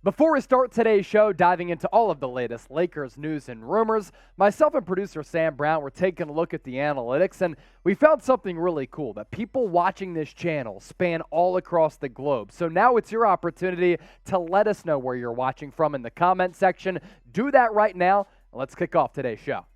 Before we start today's show, diving into all of the latest Lakers news and rumors, myself and producer Sam Brown were taking a look at the analytics, and we found something really cool, that people watching this channel span all across the globe. So now it's your opportunity to let us know where you're watching from in the comment section. Do that right now, and let's kick off today's show.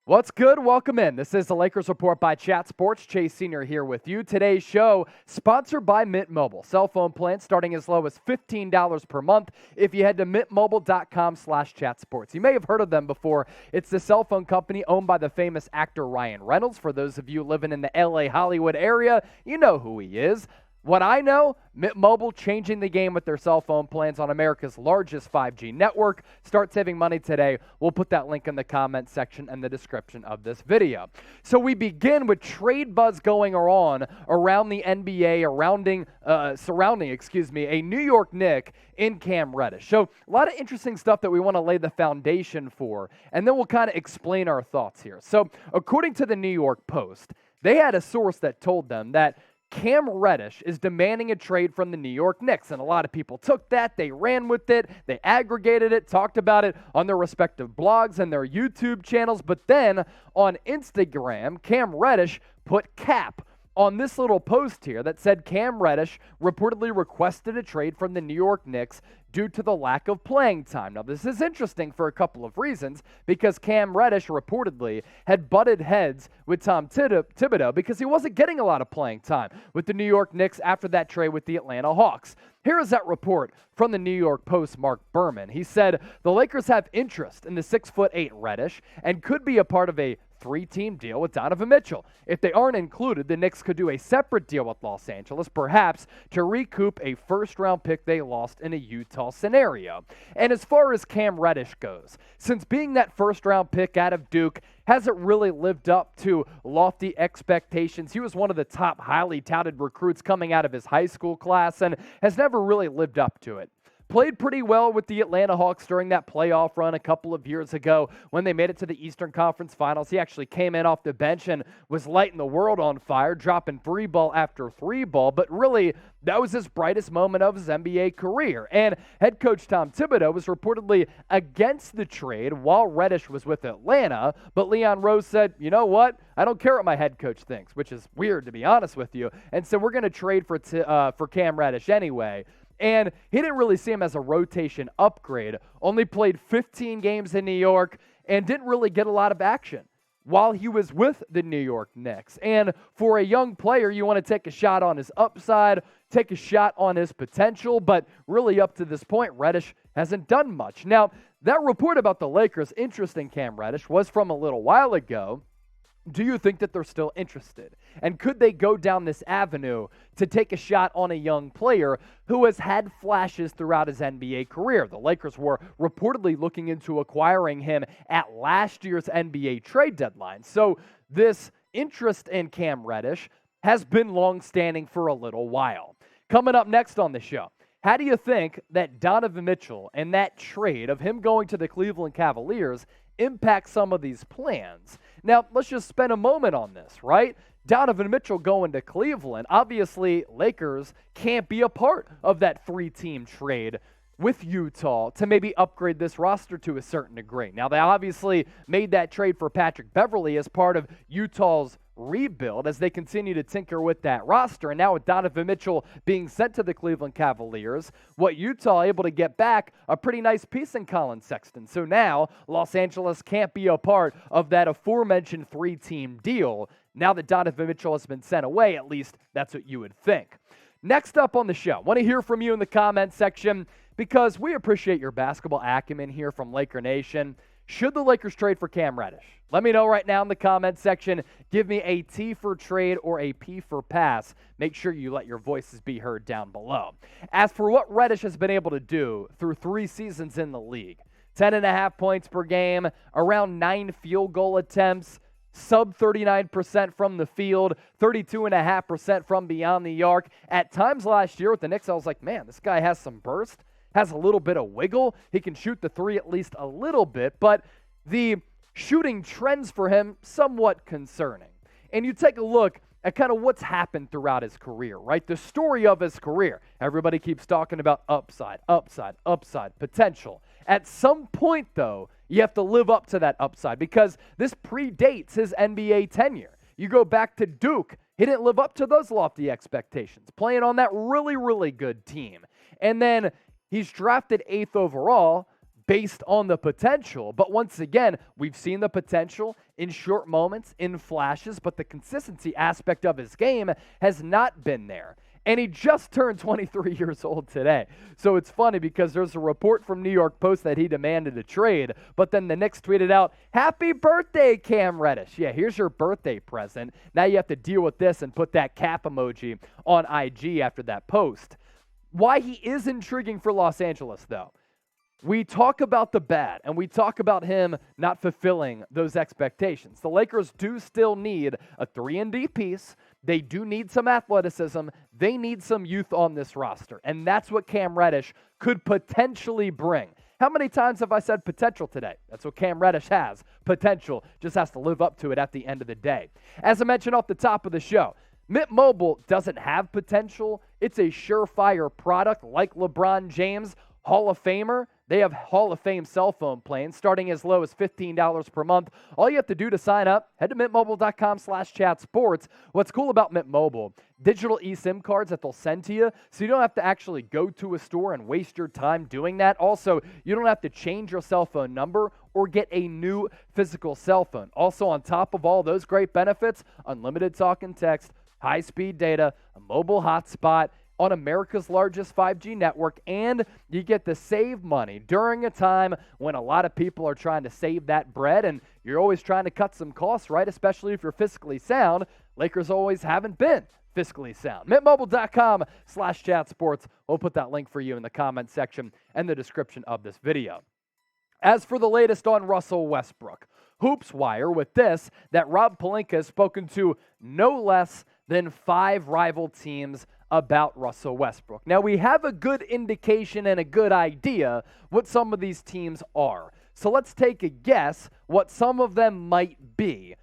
What's good? Welcome in. This is the Lakers Report by Chat Sports. Chase Sr. here with you. Today's show sponsored by Mint Mobile. Cell phone plans starting as low as $15 per month if you head to mintmobile.com/chatsports. You may have heard of them before. It's the cell phone company owned by the famous actor Ryan Reynolds. For those of you living in the LA Hollywood area, you know who he is. What I know, Mint Mobile changing the game with their cell phone plans on America's largest 5G network. Start saving money today. We'll put that link in the comment section and the description of this video. So we begin with trade buzz going on around the NBA, surrounding a New York Knick in Cam Reddish. So a lot of interesting stuff that we want to lay the foundation for, and then we'll kind of explain our thoughts here. So according to the New York Post, they had a source that told them that Cam Reddish is demanding a trade from the New York Knicks, and a lot of people took that, they ran with it, they aggregated it, talked about it on their respective blogs and their YouTube channels, but then on Instagram, Cam Reddish put cap on this little post here that said Cam Reddish reportedly requested a trade from the New York Knicks due to the lack of playing time. Now, this is interesting for a couple of reasons, because Cam Reddish reportedly had butted heads with Tom Thibodeau because he wasn't getting a lot of playing time with the New York Knicks after that trade with the Atlanta Hawks. Here is that report from the New York Post, Mark Berman. He said, the Lakers have interest in the 6'8" Reddish and could be a part of a three-team deal with Donovan Mitchell. If they aren't included, the Knicks could do a separate deal with Los Angeles, perhaps to recoup a first-round pick they lost in a Utah scenario. And as far as Cam Reddish goes, since being that first-round pick out of Duke hasn't really lived up to lofty expectations, he was one of the top highly touted recruits coming out of his high school class and has never really lived up to it. Played pretty well with the Atlanta Hawks during that playoff run a couple of years ago when they made it to the Eastern Conference Finals. He actually came in off the bench and was lighting the world on fire, dropping three ball after three ball. But really, that was his brightest moment of his NBA career. And head coach Tom Thibodeau was reportedly against the trade while Reddish was with Atlanta. But Leon Rose said, you know what? I don't care what my head coach thinks, which is weird to be honest with you. And so we're going to trade for Cam Reddish anyway. And he didn't really see him as a rotation upgrade, only played 15 games in New York and didn't really get a lot of action while he was with the New York Knicks. And for a young player, you want to take a shot on his upside, take a shot on his potential, but really up to this point, Reddish hasn't done much. Now, that report about the Lakers' interest in Cam Reddish was from a little while ago. Do you think that they're still interested? And could they go down this avenue to take a shot on a young player who has had flashes throughout his NBA career? The Lakers were reportedly looking into acquiring him at last year's NBA trade deadline. So this interest in Cam Reddish has been long-standing for a little while. Coming up next on the show, how do you think that Donovan Mitchell and that trade of him going to the Cleveland Cavaliers impact some of these plans? Now, let's just spend a moment on this, right? Donovan Mitchell going to Cleveland. Obviously, Lakers can't be a part of that three-team trade with Utah to maybe upgrade this roster to a certain degree. Now, they obviously made that trade for Patrick Beverley as part of Utah's rebuild as they continue to tinker with that roster. And now with Donovan Mitchell being sent to the Cleveland Cavaliers, what Utah able to get back a pretty nice piece in Colin Sexton. So now Los Angeles can't be a part of that aforementioned three-team deal. Now that Donovan Mitchell has been sent away, at least that's what you would think. Next up on the show, want to hear from you in the comment section because we appreciate your basketball acumen here from Laker Nation. Should the Lakers trade for Cam Reddish? Let me know right now in the comment section. Give me a T for trade or a P for pass. Make sure you let your voices be heard down below. As for what Reddish has been able to do through 3 seasons in the league, 10.5 points per game, around 9 field goal attempts, sub 39% from the field, 32.5% from beyond the arc. At times last year with the Knicks, I was like, man, this guy has some burst, has a little bit of wiggle. He can shoot the three at least a little bit, but the shooting trends for him somewhat concerning. And you take a look at kind of what's happened throughout his career, right? The story of his career. Everybody keeps talking about upside, potential. At some point, though, you have to live up to that upside because this predates his NBA tenure. You go back to Duke, he didn't live up to those lofty expectations, playing on that really, really good team. And then he's drafted 8th overall based on the potential. But once again, we've seen the potential in short moments, in flashes, but the consistency aspect of his game has not been there. And he just turned 23 years old today. So it's funny because there's a report from New York Post that he demanded a trade, but then the Knicks tweeted out, "Happy birthday, Cam Reddish." Yeah, here's your birthday present. Now you have to deal with this and put that cap emoji on IG after that post. Why he is intriguing for Los Angeles, though. We talk about the bad, and we talk about him not fulfilling those expectations. The Lakers do still need a 3-and-D piece. They do need some athleticism. They need some youth on this roster, and that's what Cam Reddish could potentially bring. How many times have I said potential today? That's what Cam Reddish has, potential. Just has to live up to it at the end of the day. As I mentioned off the top of the show, Mint Mobile doesn't have potential. It's a surefire product like LeBron James, Hall of Famer. They have Hall of Fame cell phone plans starting as low as $15 per month. All you have to do to sign up, head to mintmobile.com/chatsports. What's cool about Mint Mobile, digital eSIM cards that they'll send to you, so you don't have to actually go to a store and waste your time doing that. Also, you don't have to change your cell phone number or get a new physical cell phone. Also, on top of all those great benefits, unlimited talk and text, high-speed data, a mobile hotspot, on America's largest 5G network, and you get to save money during a time when a lot of people are trying to save that bread, and you're always trying to cut some costs, right? Especially if you're fiscally sound. Lakers always haven't been fiscally sound. MintMobile.com/chatsports. We'll put that link for you in the comment section and the description of this video. As for the latest on Russell Westbrook, Hoops Wire with this, that Rob Pelinka has spoken to no less than 5 rival teams about Russell Westbrook. Now, we have a good indication and a good idea what some of these teams are. So let's take a guess what some of them might be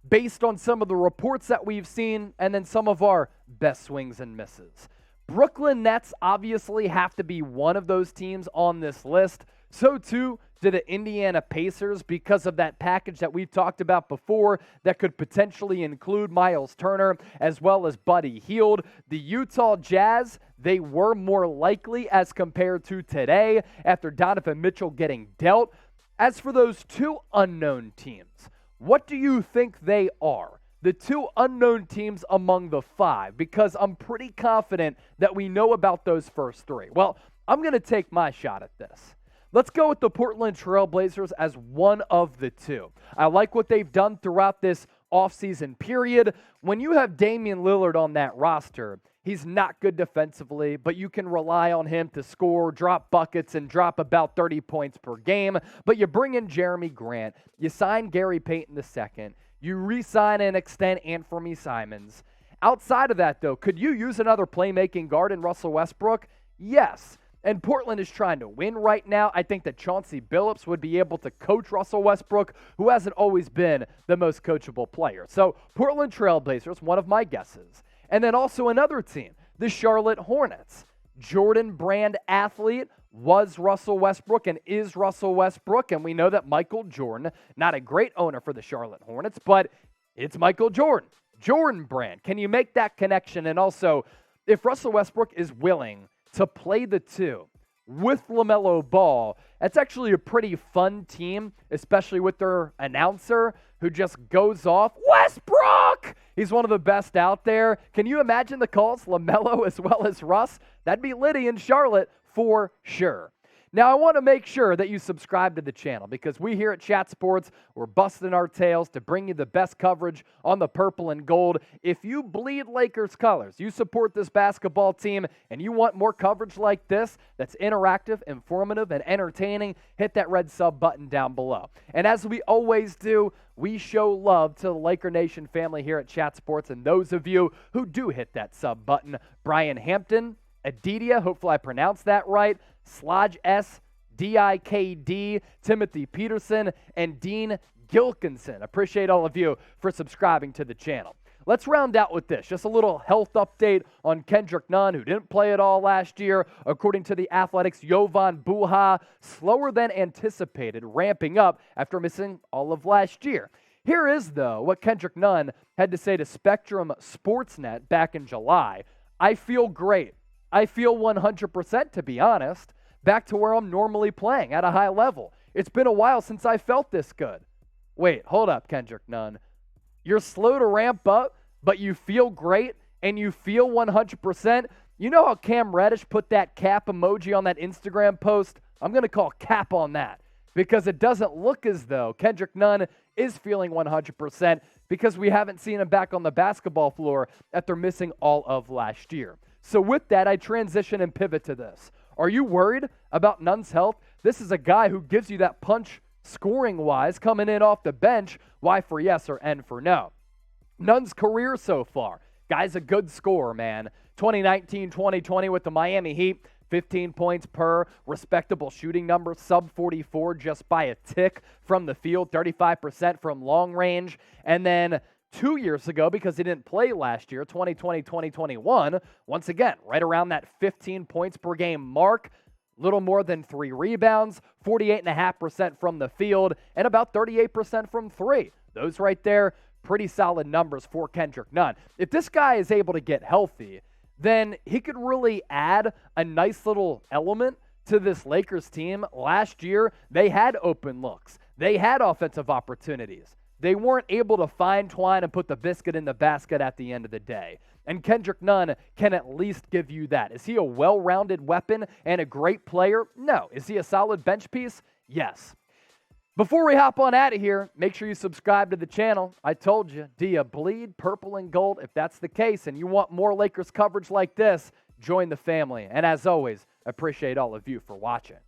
based on some of the reports that we've seen and then some of our best swings and misses. Brooklyn Nets obviously have to be one of those teams on this list. So too do the Indiana Pacers because of that package that we've talked about before that could potentially include Miles Turner as well as Buddy Hield. The Utah Jazz, they were more likely as compared to today after Donovan Mitchell getting dealt. As for those 2 unknown teams, what do you think they are? The 2 unknown teams among the 5, because I'm pretty confident that we know about those first 3. Well, I'm going to take my shot at this. Let's go with the Portland Trail Blazers as one of the 2. I like what they've done throughout this offseason period. When you have Damian Lillard on that roster, he's not good defensively, but you can rely on him to score, drop buckets, and drop about 30 points per game. But you bring in Jeremy Grant, you sign Gary Payton II, you re-sign and extend Anthony Simons. Outside of that, though, could you use another playmaking guard in Russell Westbrook? Yes. And Portland is trying to win right now. I think that Chauncey Billups would be able to coach Russell Westbrook, who hasn't always been the most coachable player. So Portland Trail Blazers, one of my guesses. And then also another team, the Charlotte Hornets. Jordan Brand athlete was Russell Westbrook and is Russell Westbrook. And we know that Michael Jordan, not a great owner for the Charlotte Hornets, but it's Michael Jordan. Jordan Brand. Can you make that connection? And also, if Russell Westbrook is willing to play the 2 with LaMelo Ball, that's actually a pretty fun team, especially with their announcer who just goes off, Westbrook! He's one of the best out there. Can you imagine the calls, LaMelo as well as Russ? That'd be litty in Charlotte for sure. Now, I want to make sure that you subscribe to the channel because we here at Chat Sports, we're busting our tails to bring you the best coverage on the purple and gold. If you bleed Lakers colors, you support this basketball team, and you want more coverage like this that's interactive, informative, and entertaining, hit that red sub button down below. And as we always do, we show love to the Laker Nation family here at Chat Sports, and those of you who do hit that sub button, Brian Hampton, Adidia, hopefully I pronounced that right, Slodge S, Dikd, Timothy Peterson, and Dean Gilkinson. Appreciate all of you for subscribing to the channel. Let's round out with this. Just a little health update on Kendrick Nunn, who didn't play at all last year. According to the Athletics, Jovan Buha, slower than anticipated, ramping up after missing all of last year. Here is, though, what Kendrick Nunn had to say to Spectrum Sportsnet back in July. I feel great. I feel 100%, to be honest, back to where I'm normally playing at a high level. It's been a while since I felt this good. Wait, hold up, Kendrick Nunn. You're slow to ramp up, but you feel great and you feel 100%. You know how Cam Reddish put that cap emoji on that Instagram post? I'm going to call cap on that because it doesn't look as though Kendrick Nunn is feeling 100% because we haven't seen him back on the basketball floor after missing all of last year. So with that, I transition and pivot to this. Are you worried about Nunn's health? This is a guy who gives you that punch scoring-wise, coming in off the bench. Y for yes or N for no. Nunn's career so far. Guy's a good scorer, man. 2019-2020 with the Miami Heat, 15 points per, respectable shooting number, sub 44 just by a tick from the field, 35% from long range. And then 2 years ago, because he didn't play last year, 2020-2021, once again, right around that 15 points per game mark, little more than 3 rebounds, 48.5% from the field, and about 38% from three. Those right there, pretty solid numbers for Kendrick Nunn. If this guy is able to get healthy, then he could really add a nice little element to this Lakers team. Last year, they had open looks. They had offensive opportunities. They weren't able to find Twine and put the biscuit in the basket at the end of the day. And Kendrick Nunn can at least give you that. Is he a well-rounded weapon and a great player? No. Is he a solid bench piece? Yes. Before we hop on out of here, make sure you subscribe to the channel. I told you, do you bleed purple and gold? If that's the case and you want more Lakers coverage like this, join the family. And as always, appreciate all of you for watching.